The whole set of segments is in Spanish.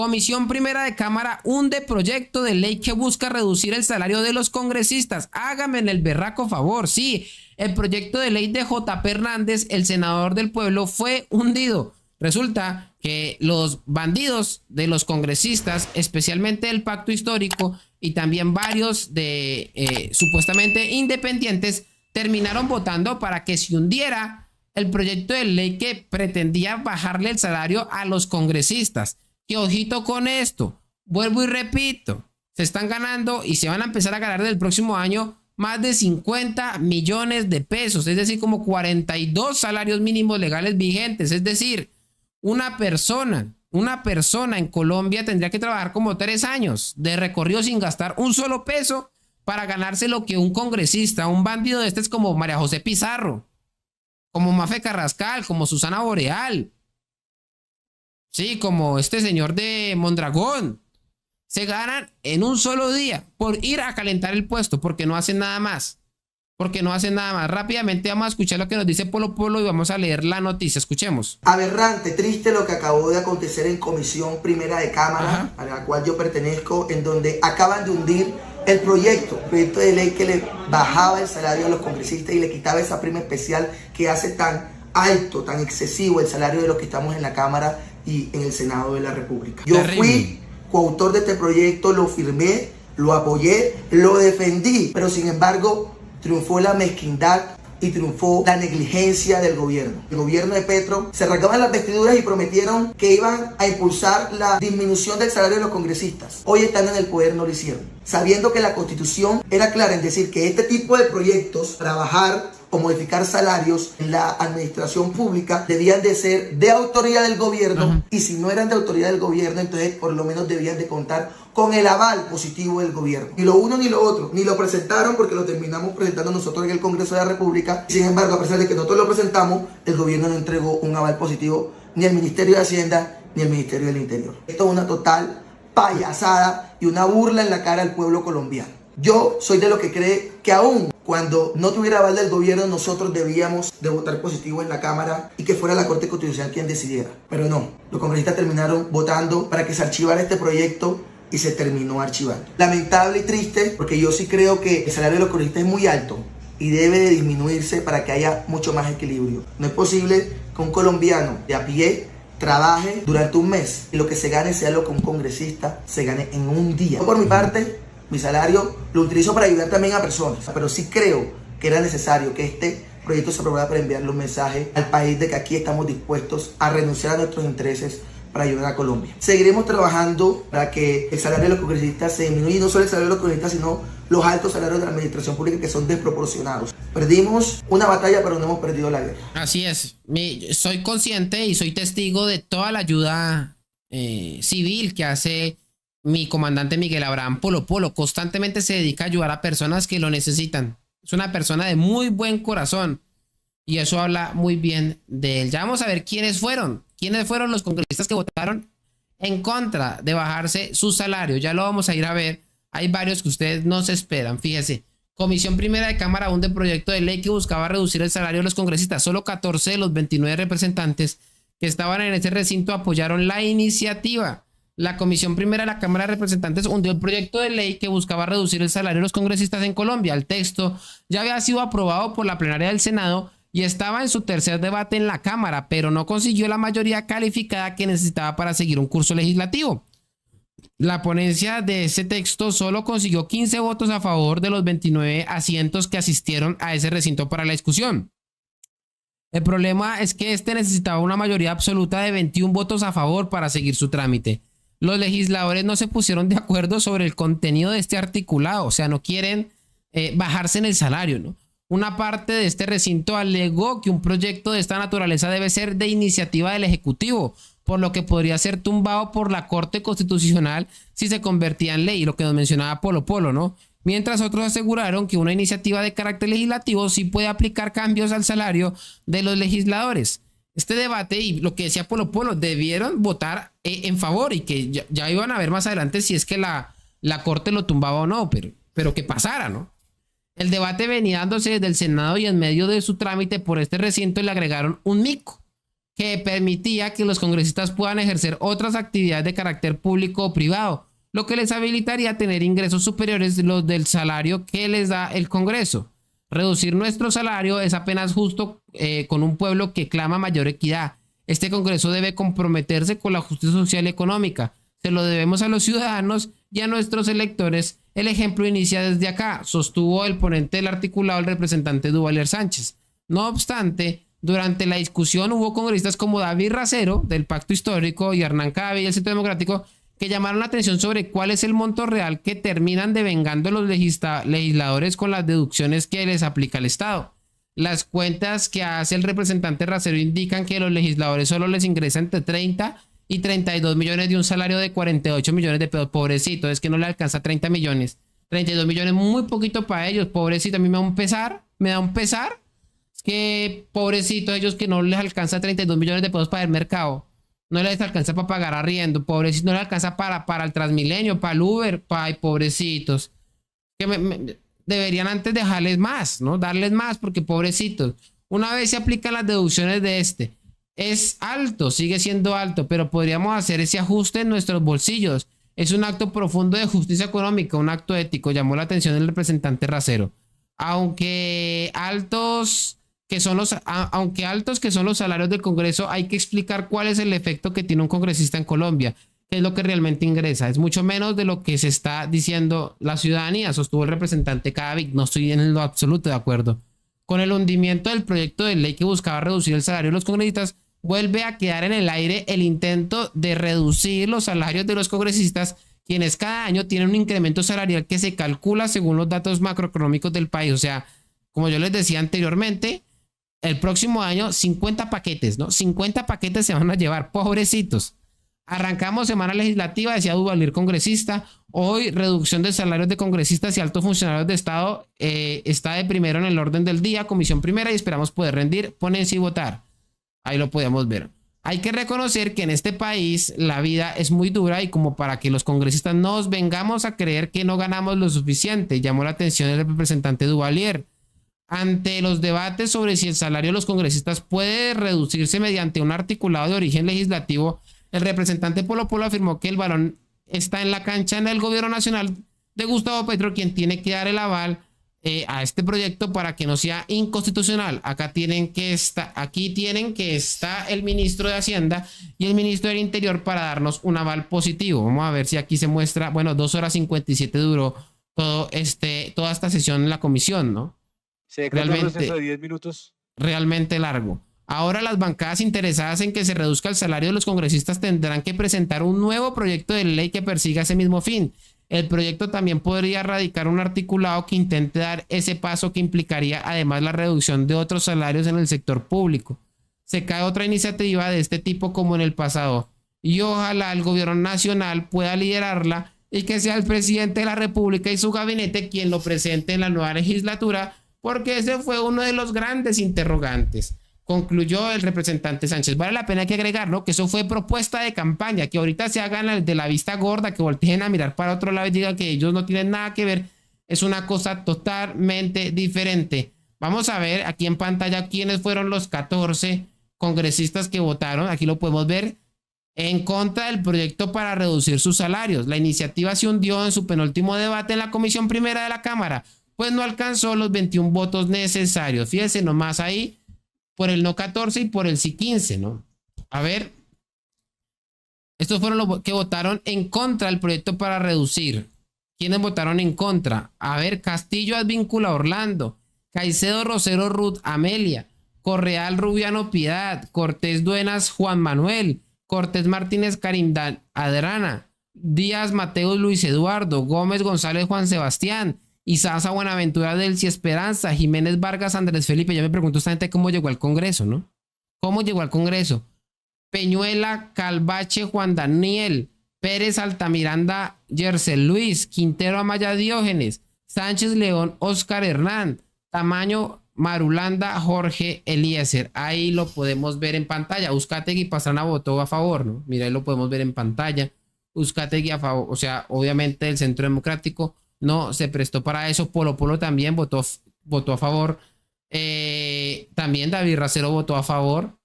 Comisión Primera de Cámara hunde proyecto de ley que busca reducir el salario de los congresistas. Hágame el berraco favor. Sí, el proyecto de ley de J.P. Hernández, el senador del pueblo, fue hundido. Resulta que los bandidos de los congresistas, especialmente del pacto histórico y también varios de supuestamente independientes, terminaron votando para que se hundiera el proyecto de ley que pretendía bajarle el salario a los congresistas. Que ojito con esto, vuelvo y repito, se están ganando y se van a empezar a ganar del próximo año más de 50 millones de pesos, es decir, como 42 salarios mínimos legales vigentes. Es decir, una persona en Colombia tendría que trabajar como 3 años de recorrido sin gastar un solo peso para ganarse lo que un congresista, un bandido de este es como María José Pizarro, como Mafe Carrascal, como Susana Boreal. Sí, como este señor de Mondragón. Se ganan en un solo día por ir a calentar el puesto, porque no hacen nada más. Rápidamente vamos a escuchar lo que nos dice Polo Polo y vamos a leer la noticia. Escuchemos. Aberrante, triste lo que acabó de acontecer en Comisión Primera de Cámara, a la cual yo pertenezco, en donde acaban de hundir el proyecto de ley que le bajaba el salario a los congresistas y le quitaba esa prima especial que hace tan alto, tan excesivo el salario de los que estamos en la Cámara y en el Senado de la República. Yo fui coautor de este proyecto, lo firmé, lo apoyé, lo defendí, pero sin embargo triunfó la mezquindad y triunfó la negligencia del gobierno. El gobierno de Petro se rasgaban las vestiduras y prometieron que iban a impulsar la disminución del salario de los congresistas. Hoy están en el poder, no lo hicieron, sabiendo que la Constitución era clara en decir que este tipo de proyectos, trabajar o modificar salarios en la administración pública, debían de ser de autoridad del gobierno, y si no eran de autoridad del gobierno, entonces por lo menos debían de contar con el aval positivo del gobierno. Ni lo uno ni lo otro, ni lo presentaron porque lo terminamos presentando nosotros en el Congreso de la República. Sin embargo, a pesar de que nosotros lo presentamos, el gobierno no entregó un aval positivo ni al Ministerio de Hacienda ni al Ministerio del Interior. Esto es una total payasada y una burla en la cara del pueblo colombiano. Yo soy de los que cree que aún cuando no tuviera aval del gobierno, nosotros debíamos de votar positivo en la Cámara y que fuera la Corte Constitucional quien decidiera. Pero no, los congresistas terminaron votando para que se archivara este proyecto y se terminó archivando. Lamentable y triste, porque yo sí creo que el salario de los congresistas es muy alto y debe de disminuirse para que haya mucho más equilibrio. No es posible que un colombiano de a pie trabaje durante un mes y lo que se gane sea lo que un congresista se gane en un día. Yo por mi parte, mi salario lo utilizo para ayudar también a personas, pero sí creo que era necesario que este proyecto se aprobara para enviarle un mensaje al país de que aquí estamos dispuestos a renunciar a nuestros intereses para ayudar a Colombia. Seguiremos trabajando para que el salario de los congresistas se disminuya, y no solo el salario de los congresistas, sino los altos salarios de la administración pública, que son desproporcionados. Perdimos una batalla, pero no hemos perdido la guerra. Así es. Soy consciente y soy testigo de toda la ayuda civil que hace mi comandante Miguel Abraham Polo Polo. Constantemente se dedica a ayudar a personas que lo necesitan. Es una persona de muy buen corazón y eso habla muy bien de él. Ya vamos a ver quiénes fueron los congresistas que votaron en contra de bajarse su salario. Ya lo vamos a ir a ver. Hay varios que ustedes no se esperan. Fíjese, Comisión Primera de Cámara hunde proyecto de ley que buscaba reducir el salario de los congresistas. Solo 14 de los 29 representantes que estaban en ese recinto apoyaron la iniciativa. La Comisión Primera de la Cámara de Representantes hundió el proyecto de ley que buscaba reducir el salario de los congresistas en Colombia. El texto ya había sido aprobado por la plenaria del Senado y estaba en su tercer debate en la Cámara, pero no consiguió la mayoría calificada que necesitaba para seguir un curso legislativo. La ponencia de ese texto solo consiguió 15 votos a favor de los 29 asientos que asistieron a ese recinto para la discusión. El problema es que este necesitaba una mayoría absoluta de 21 votos a favor para seguir su trámite. Los legisladores no se pusieron de acuerdo sobre el contenido de este articulado, o sea, no quieren bajarse en el salario, ¿no? Una parte de este recinto alegó que un proyecto de esta naturaleza debe ser de iniciativa del Ejecutivo, por lo que podría ser tumbado por la Corte Constitucional si se convertía en ley, lo que nos mencionaba Polo Polo, ¿no? Mientras otros aseguraron que una iniciativa de carácter legislativo sí puede aplicar cambios al salario de los legisladores. Este debate y lo que decía Polo Polo, debieron votar en favor y que ya iban a ver más adelante si es que la Corte lo tumbaba o no, pero que pasara, ¿no? El debate venía dándose desde el Senado y en medio de su trámite por este recinto le agregaron un mico. que permitía que los congresistas puedan ejercer otras actividades de carácter público o privado, lo que les habilitaría a tener ingresos superiores a los del salario que les da el Congreso. Reducir nuestro salario es apenas justo con un pueblo que clama mayor equidad. Este Congreso debe comprometerse con la justicia social y económica. Se lo debemos a los ciudadanos y a nuestros electores. El ejemplo inicia desde acá, sostuvo el ponente del articulado, el representante Duvalier Sánchez. No obstante, durante la discusión hubo congresistas como David Racero, del Pacto Histórico, y Hernán Cadavid, del Centro Democrático, que llamaron la atención sobre cuál es el monto real que terminan devengando los legisladores con las deducciones que les aplica el Estado. Las cuentas que hace el representante Racero indican que los legisladores solo les ingresan entre 30 y 32 millones de un salario de 48 millones de pesos. Pobrecito, es que no le alcanza 30 millones. 32 millones, muy poquito para ellos. Pobrecito, a mí me da un pesar. Es que pobrecito, ellos que no les alcanza 32 millones de pesos para el mercado. No les alcanza para pagar arriendo. Pobrecito, no les alcanza para el Transmilenio, para el Uber. Ay, pobrecitos. Que deberían antes dejarles más, ¿no? Darles más, porque pobrecitos. Una vez se aplican las deducciones de es alto, sigue siendo alto, pero podríamos hacer ese ajuste en nuestros bolsillos. Es un acto profundo de justicia económica, un acto ético, llamó la atención el representante Racero. Aunque altos que son los salarios del Congreso, hay que explicar cuál es el efecto que tiene un congresista en Colombia, qué es lo que realmente ingresa. Es mucho menos de lo que se está diciendo la ciudadanía, sostuvo el representante Cadavid. No estoy en lo absoluto de acuerdo. Con el hundimiento del proyecto de ley que buscaba reducir el salario de los congresistas, vuelve a quedar en el aire el intento de reducir los salarios de los congresistas, quienes cada año tienen un incremento salarial que se calcula según los datos macroeconómicos del país. O sea, como yo les decía anteriormente, el próximo año 50 paquetes, ¿no? 50 paquetes se van a llevar, pobrecitos. Arrancamos semana legislativa, decía Duvalier, congresista. Hoy, reducción de salarios de congresistas y altos funcionarios de Estado está de primero en el orden del día, comisión primera, y esperamos poder rendir, ponerse y votar. Ahí lo podemos ver. Hay que reconocer que en este país la vida es muy dura y como para que los congresistas nos vengamos a creer que no ganamos lo suficiente, llamó la atención el representante Duvalier. Ante los debates sobre si el salario de los congresistas puede reducirse mediante un articulado de origen legislativo, el representante Polo Polo afirmó que el balón está en la cancha en el gobierno nacional de Gustavo Petro, quien tiene que dar el aval a este proyecto para que no sea inconstitucional. Aquí tienen que estar el ministro de Hacienda y el ministro del Interior para darnos un aval positivo. Vamos a ver si aquí se muestra. Bueno, 2 horas 57 duró toda esta sesión en la comisión, ¿no? Se declaró un proceso de 10 minutos. Realmente largo. Ahora las bancadas interesadas en que se reduzca el salario de los congresistas tendrán que presentar un nuevo proyecto de ley que persiga ese mismo fin. El proyecto también podría radicar un articulado que intente dar ese paso que implicaría además la reducción de otros salarios en el sector público. Se cae otra iniciativa de este tipo como en el pasado y ojalá el gobierno nacional pueda liderarla y que sea el presidente de la República y su gabinete quien lo presente en la nueva legislatura, porque ese fue uno de los grandes interrogantes. Concluyó el representante Sánchez. Vale la pena que agregar, ¿no? Que eso fue propuesta de campaña, que ahorita se hagan de la vista gorda, que volteen a mirar para otro lado y digan que ellos no tienen nada que ver. Es una cosa totalmente diferente. Vamos a ver aquí en pantalla quiénes fueron los 14 congresistas que votaron. Aquí lo podemos ver en contra del proyecto para reducir sus salarios. La iniciativa se hundió en su penúltimo debate en la comisión primera de la Cámara, pues no alcanzó los 21 votos necesarios. Fíjense nomás ahí, por el no 14 y por el sí 15, ¿no? A ver, estos fueron los que votaron en contra del proyecto para reducir. ¿Quiénes votaron en contra? A ver, Castillo Advíncula Orlando, Caicedo Rosero Ruth Amelia, Correal Rubiano Piedad, Cortés Duenas Juan Manuel, Cortés Martínez Karim Adrana, Díaz Mateus Luis Eduardo, Gómez González Juan Sebastián, Izaza Buenaventura Delcy Esperanza, Jiménez Vargas Andrés Felipe. Yo me pregunto esta gente cómo llegó al Congreso, ¿no? ¿Cómo llegó al Congreso? Peñuela Calvache Juan Daniel, Pérez Altamiranda Yersel Luis, Quintero Amaya Diógenes, Sánchez León Oscar Hernán, Tamaño Marulanda Jorge Eliezer. Ahí lo podemos ver en pantalla. Uzcategui Pastrana votó a favor, ¿no? Mira, ahí lo podemos ver en pantalla. Uzcategui a favor, o sea, obviamente el Centro Democrático no se prestó para eso. Polo Polo también votó a favor. También David Racero votó a favor.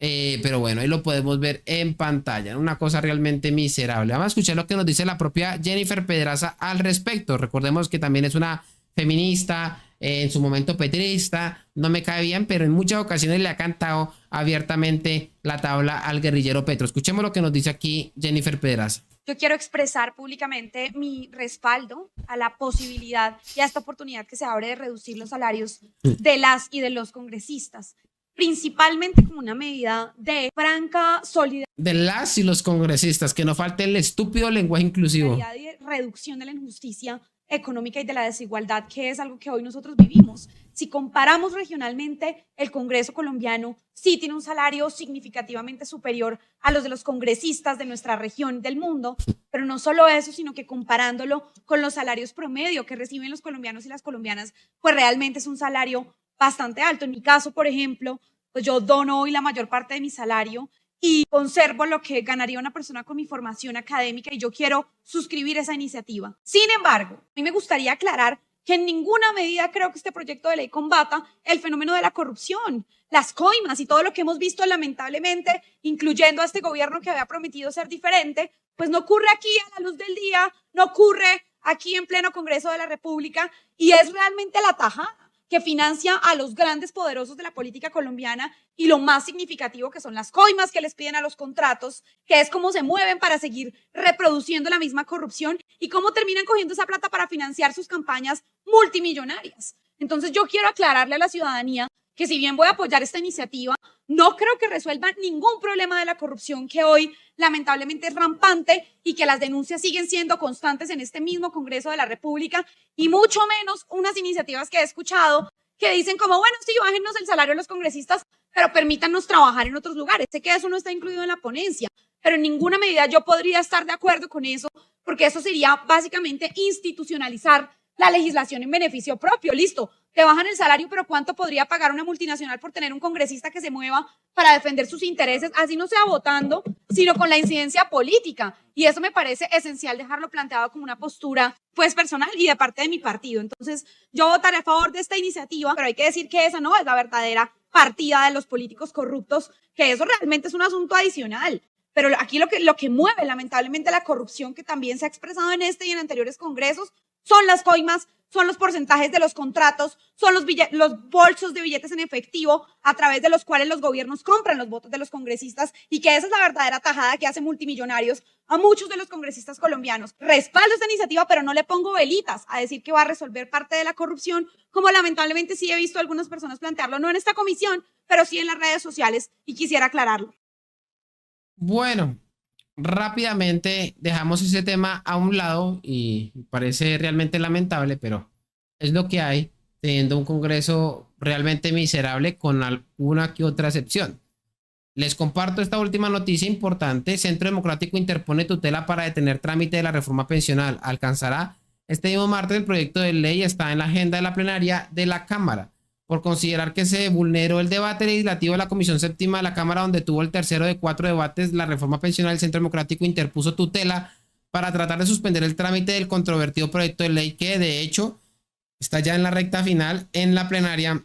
Pero bueno, ahí lo podemos ver en pantalla. Una cosa realmente miserable. Vamos a escuchar lo que nos dice la propia Jennifer Pedraza al respecto. Recordemos que también es una feminista, en su momento petrista. No me cae bien, pero en muchas ocasiones le ha cantado abiertamente la tabla al guerrillero Petro. Escuchemos lo que nos dice aquí Jennifer Pedraza. Yo quiero expresar públicamente mi respaldo a la posibilidad y a esta oportunidad que se abre de reducir los salarios de las y de los congresistas, principalmente como una medida de franca solidaridad. De las y los congresistas, que no falte el estúpido lenguaje inclusivo. Y reducción de la injusticia económica y de la desigualdad, que es algo que hoy nosotros vivimos. Si comparamos regionalmente, el Congreso colombiano sí tiene un salario significativamente superior a los de los congresistas de nuestra región del mundo, pero no solo eso, sino que comparándolo con los salarios promedio que reciben los colombianos y las colombianas, pues realmente es un salario bastante alto. En mi caso, por ejemplo, pues yo dono hoy la mayor parte de mi salario y conservo lo que ganaría una persona con mi formación académica y yo quiero suscribir esa iniciativa. Sin embargo, a mí me gustaría aclarar que en ninguna medida creo que este proyecto de ley combata el fenómeno de la corrupción, las coimas y todo lo que hemos visto lamentablemente, incluyendo a este gobierno que había prometido ser diferente, pues no ocurre aquí a la luz del día, no ocurre aquí en pleno Congreso de la República y es realmente la tajada que financia a los grandes poderosos de la política colombiana y lo más significativo que son las coimas que les piden a los contratos, que es cómo se mueven para seguir reproduciendo la misma corrupción y cómo terminan cogiendo esa plata para financiar sus campañas multimillonarias. Entonces yo quiero aclararle a la ciudadanía que si bien voy a apoyar esta iniciativa, no creo que resuelva ningún problema de la corrupción que hoy lamentablemente es rampante y que las denuncias siguen siendo constantes en este mismo Congreso de la República y mucho menos unas iniciativas que he escuchado que dicen como, bueno, sí, bájennos el salario a los congresistas, pero permítanos trabajar en otros lugares. Sé que eso no está incluido en la ponencia, pero en ninguna medida yo podría estar de acuerdo con eso, porque eso sería básicamente institucionalizar la legislación en beneficio propio. Listo, te bajan el salario, pero ¿cuánto podría pagar una multinacional por tener un congresista que se mueva para defender sus intereses, así no sea votando, sino con la incidencia política? Y eso me parece esencial dejarlo planteado como una postura pues personal y de parte de mi partido. Entonces yo votaré a favor de esta iniciativa, pero hay que decir que esa no es la verdadera partida de los políticos corruptos, que eso realmente es un asunto adicional. Pero aquí lo que mueve lamentablemente la corrupción, que también se ha expresado en este y en anteriores congresos, son las coimas, son los porcentajes de los contratos, son los bolsos de billetes en efectivo a través de los cuales los gobiernos compran los votos de los congresistas y que esa es la verdadera tajada que hace multimillonarios a muchos de los congresistas colombianos. Respaldo esta iniciativa, pero no le pongo velitas a decir que va a resolver parte de la corrupción, como lamentablemente sí he visto a algunas personas plantearlo, no en esta comisión, pero sí en las redes sociales, y quisiera aclararlo. Bueno, rápidamente dejamos ese tema a un lado y parece realmente lamentable, pero es lo que hay, teniendo un Congreso realmente miserable con alguna que otra excepción. Les comparto esta última noticia importante. Centro Democrático interpone tutela para detener trámite de la reforma pensional. Alcanzará este mismo martes. El proyecto de ley está en la agenda de la plenaria de la Cámara por considerar que se vulneró el debate legislativo de la Comisión Séptima de la Cámara, donde tuvo el tercero de 4 debates. La reforma pensional. El Centro Democrático interpuso tutela para tratar de suspender el trámite del controvertido proyecto de ley que, de hecho, está ya en la recta final en la plenaria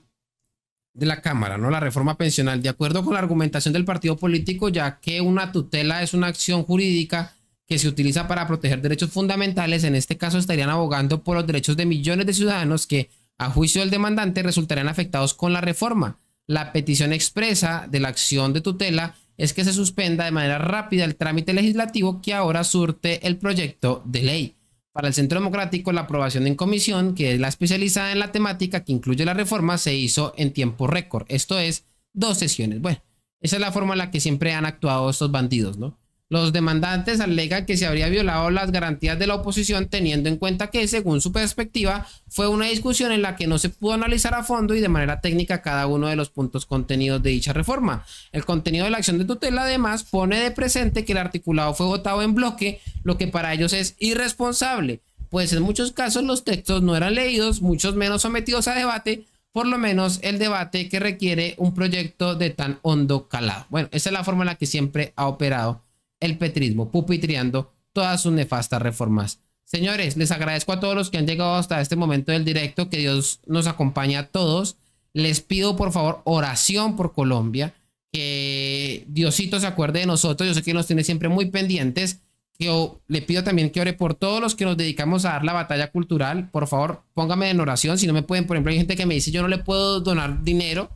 de la Cámara, ¿no? La reforma pensional, de acuerdo con la argumentación del partido político, ya que una tutela es una acción jurídica que se utiliza para proteger derechos fundamentales. En este caso estarían abogando por los derechos de millones de ciudadanos que, a juicio del demandante, resultarían afectados con la reforma. La petición expresa de la acción de tutela es que se suspenda de manera rápida el trámite legislativo que ahora surte el proyecto de ley. Para el Centro Democrático, la aprobación en comisión, que es la especializada en la temática que incluye la reforma, se hizo en tiempo récord. Esto es 2 sesiones. Bueno, esa es la forma en la que siempre han actuado estos bandidos, ¿no? Los demandantes alegan que se habría violado las garantías de la oposición, teniendo en cuenta que, según su perspectiva, fue una discusión en la que no se pudo analizar a fondo y de manera técnica cada uno de los puntos contenidos de dicha reforma. El contenido de la acción de tutela, además, pone de presente que el articulado fue votado en bloque, lo que para ellos es irresponsable, pues en muchos casos los textos no eran leídos, muchos menos sometidos a debate, por lo menos el debate que requiere un proyecto de tan hondo calado. Bueno, esa es la forma en la que siempre ha operado el petrismo, pupitriando todas sus nefastas reformas. Señores, les agradezco a todos los que han llegado hasta este momento del directo, que Dios nos acompañe a todos. Les pido por favor oración por Colombia, que Diosito se acuerde de nosotros. Yo sé que nos tiene siempre muy pendientes. Yo le pido también que ore por todos los que nos dedicamos a dar la batalla cultural. Por favor, póngame en oración. Si no me pueden, por ejemplo, hay gente que me dice yo no le puedo donar dinero,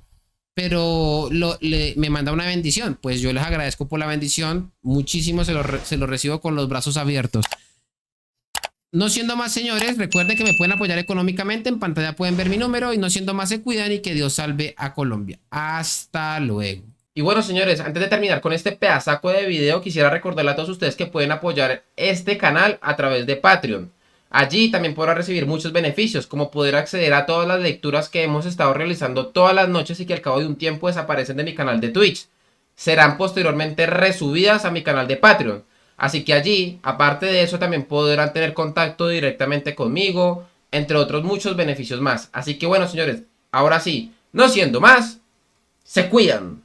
pero me manda una bendición. Pues yo les agradezco por la bendición. Muchísimo se lo recibo con los brazos abiertos. No siendo más, señores, recuerden que me pueden apoyar económicamente. En pantalla pueden ver mi número. Y no siendo más, se cuidan y que Dios salve a Colombia. Hasta luego. Y bueno, señores, antes de terminar con este pedazaco de video, quisiera recordarle a todos ustedes que pueden apoyar este canal a través de Patreon. Allí también podrán recibir muchos beneficios, como poder acceder a todas las lecturas que hemos estado realizando todas las noches y que al cabo de un tiempo desaparecen de mi canal de Twitch. Serán posteriormente resubidas a mi canal de Patreon. Así que allí, aparte de eso, también podrán tener contacto directamente conmigo, entre otros muchos beneficios más. Así que bueno, señores, ahora sí, no siendo más, se cuidan.